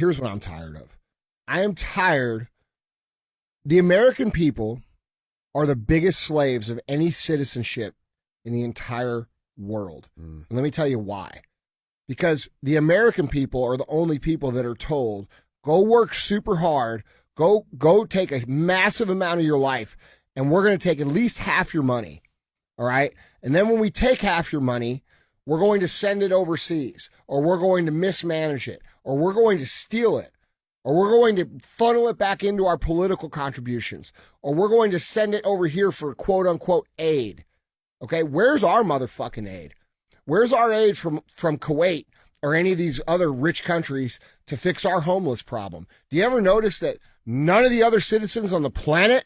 here's what I'm tired of. I am tired. The American people are the biggest slaves of any citizenship in the entire world. And let me tell you why. Because the American people are the only people that are told, go work super hard, go take a massive amount of your life, and we're going to take at least half your money. All right? And then when we take half your money, we're going to send it overseas, or we're going to mismanage it, or we're going to steal it, or we're going to funnel it back into our political contributions, or we're going to send it over here for quote unquote aid. Okay, where's our motherfucking aid? Where's our aid from Kuwait or any of these other rich countries to fix our homeless problem? Do you ever notice that none of the other citizens on the planet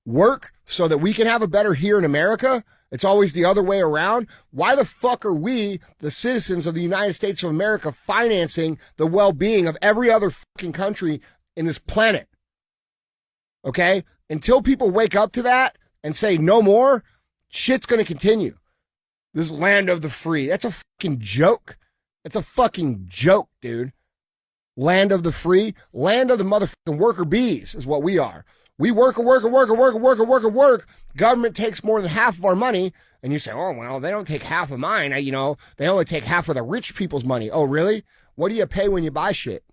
work so that we can have a better here in America? It's always the other way around. Why the fuck are we, the citizens of the United States of America, financing the well-being of every other fucking country in this planet? Okay? Until people wake up to that and say no more, shit's going to continue. This land of the free. That's a fucking joke. It's a fucking joke, dude. Land of the free. Land of the motherfucking worker bees is what we are. We work. Government takes more than half of our money. And you say, oh, well, they don't take half of mine. They only take half of the rich people's money. Oh, really? What do you pay when you buy shit?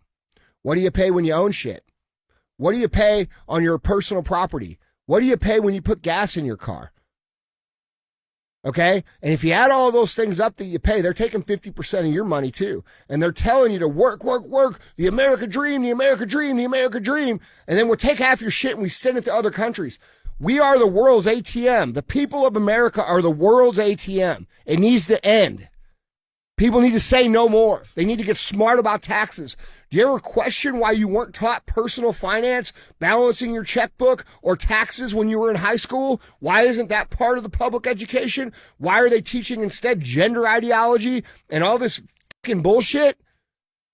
What do you pay when you own shit? What do you pay on your personal property? What do you pay when you put gas in your car? Okay? And if you add all those things up that you pay, they're taking 50% of your money too. And they're telling you to work. The American dream. And then we'll take half your shit and we send it to other countries. We are the world's ATM. The people of America are the world's ATM. It needs to end. People need to say no more. They need to get smart about taxes. Do you ever question why you weren't taught personal finance, balancing your checkbook, or taxes when you were in high school? Why isn't that part of the public education? Why are they teaching instead gender ideology and all this fucking bullshit?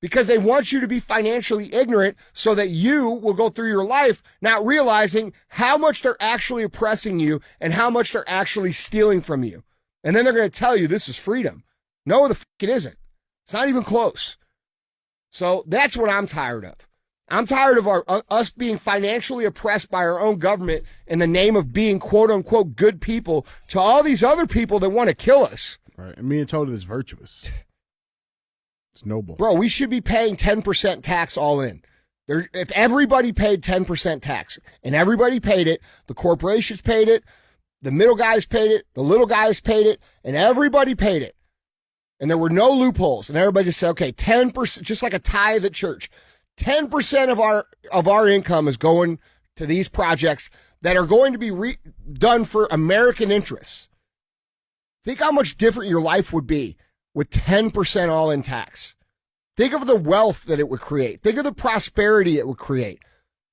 Because they want you to be financially ignorant so that you will go through your life not realizing how much they're actually oppressing you and how much they're actually stealing from you. And then they're going to tell you this is freedom. No, the fuck it isn't. It's not even close. So that's what I'm tired of. I'm tired of us being financially oppressed by our own government in the name of being quote unquote good people to all these other people that want to kill us. Right. And me and told it is virtuous. It's noble. Bro, we should be paying 10% tax all in. If everybody paid 10% tax and everybody paid it, the corporations paid it, the middle guys paid it, the little guys paid it, and everybody paid it. And there were no loopholes. And everybody just said, okay, 10%, just like a tithe at church, 10% of our income is going to these projects that are going to be done for American interests. Think how much different your life would be with 10% all in tax. Think of the wealth that it would create. Think of the prosperity it would create.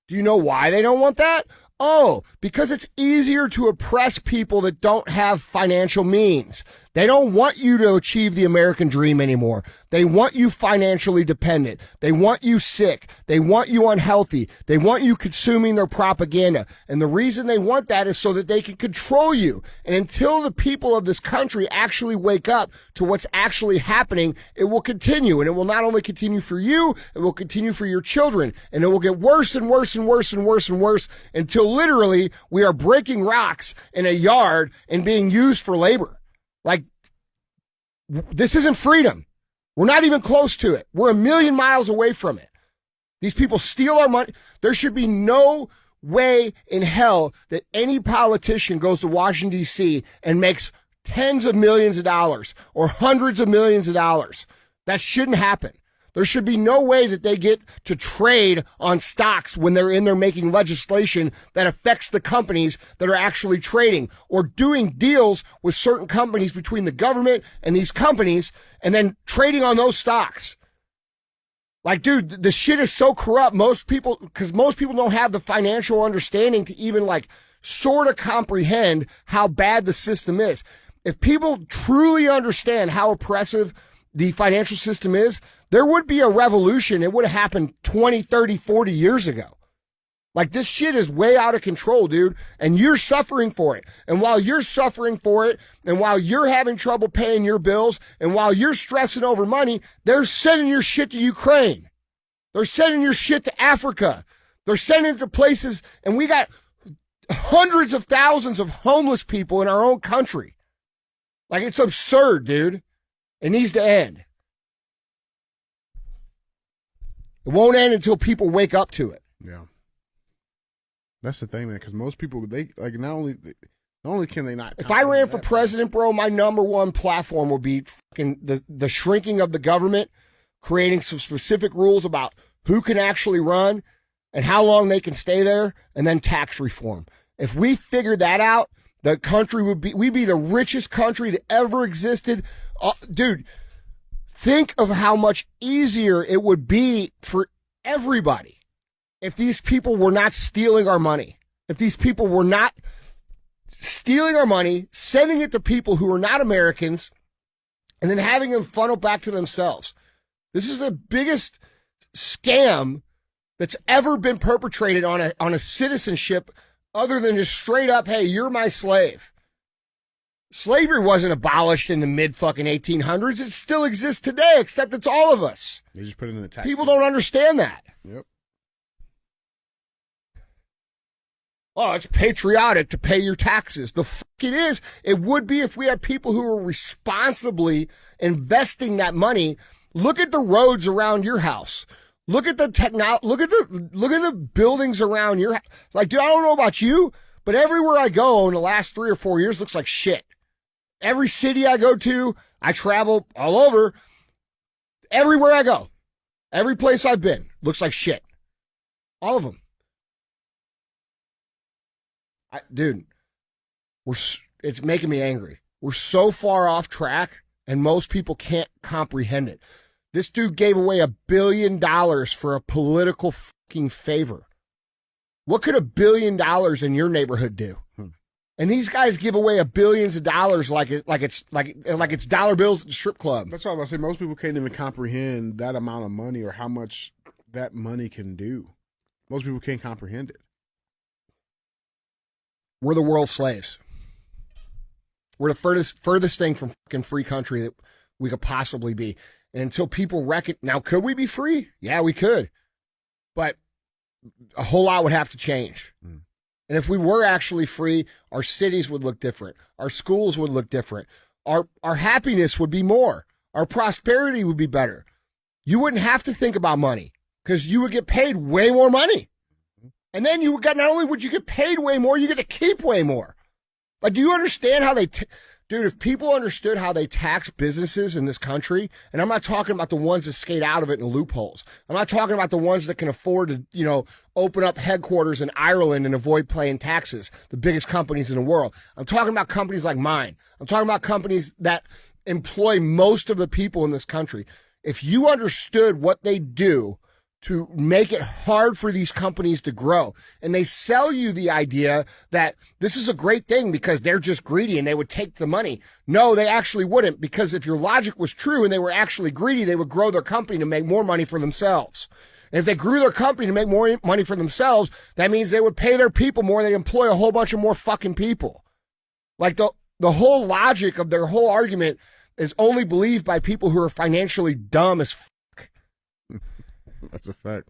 Do you know why they don't want that? Oh, because it's easier to oppress people that don't have financial means. They don't want you to achieve the American dream anymore. They want you financially dependent. They want you sick. They want you unhealthy. They want you consuming their propaganda. And the reason they want that is so that they can control you. And until the people of this country actually wake up to what's actually happening, it will continue. And it will not only continue for you, it will continue for your children. And it will get worse and worse and worse and worse and worse until literally we are breaking rocks in a yard and being used for labor. Like, this isn't freedom. We're not even close to it. We're a million miles away from it. These people steal our money. There should be no way in hell that any politician goes to Washington, D.C. and makes tens of millions of dollars or hundreds of millions of dollars. That shouldn't happen. There should be no way that they get to trade on stocks when they're in there making legislation that affects the companies that are actually trading or doing deals with certain companies between the government and these companies and then trading on those stocks. Like, dude, the shit is so corrupt. Most people don't have the financial understanding to even like sort of comprehend how bad the system is. If people truly understand how oppressive the financial system is, there would be a revolution. It would have happened 20, 30, 40 years ago. Like, this shit is way out of control, dude. And you're suffering for it. And while you're suffering for it, and while you're having trouble paying your bills, and while you're stressing over money, they're sending your shit to Ukraine. They're sending your shit to Africa. They're sending it to places, and we got hundreds of thousands of homeless people in our own country. Like, it's absurd, dude. It needs to end. It won't end until people wake up to it. Yeah. That's the thing, man, because most people, they, like, not only can they not. If I ran for president, bro, my number one platform would be fucking the shrinking of the government, creating some specific rules about who can actually run and how long they can stay there, and then tax reform. If we figured that out, the country we'd be the richest country that ever existed. Dude, think of how much easier it would be for everybody if these people were not stealing our money. If these people were not stealing our money, sending it to people who are not Americans, and then having them funnel back to themselves. This is the biggest scam that's ever been perpetrated on a citizenship, other than just straight up, hey, you're my slave. Slavery wasn't abolished in the mid-fucking 1800s. It still exists today, except it's all of us. They just put it in the tax. People don't understand that. Yep. Oh, it's patriotic to pay your taxes. The fuck it is. It would be if we had people who were responsibly investing that money. Look at the roads around your house. Look at the look at the buildings around your house. Like, dude, I don't know about you, but everywhere I go in the last 3 or 4 years looks like shit. Every city I go to, I travel all over. Everywhere I go, every place I've been looks like shit. All of them. Dude, it's making me angry. We're so far off track, and most people can't comprehend it. This dude gave away $1 billion for a political fucking favor. What could $1 billion in your neighborhood do? And these guys give away billions of dollars like it's dollar bills at the strip club. That's what I was saying. Most people can't even comprehend that amount of money or how much that money can do. Most people can't comprehend it. We're the world's slaves. We're the furthest thing from fucking free country that we could possibly be. And until people now, could we be free? Yeah, we could. But a whole lot would have to change. And if we were actually free, our cities would look different. Our schools would look different. Our happiness would be more. Our prosperity would be better. You wouldn't have to think about money because you would get paid way more money. And then not only would you get paid way more, you get to keep way more. Like, do you understand how dude, if people understood how they tax businesses in this country, and I'm not talking about the ones that skate out of it in loopholes. I'm not talking about the ones that can afford to, open up headquarters in Ireland and avoid paying taxes, the biggest companies in the world. I'm talking about companies like mine. I'm talking about companies that employ most of the people in this country. If you understood what they do to make it hard for these companies to grow, and they sell you the idea that this is a great thing because they're just greedy and they would take the money. No, they actually wouldn't, because if your logic was true and they were actually greedy, they would grow their company to make more money for themselves. And if they grew their company to make more money for themselves, that means they would pay their people more. They'd employ a whole bunch of more fucking people. Like, the whole logic of their whole argument is only believed by people who are financially dumb as fuck. That's a fact.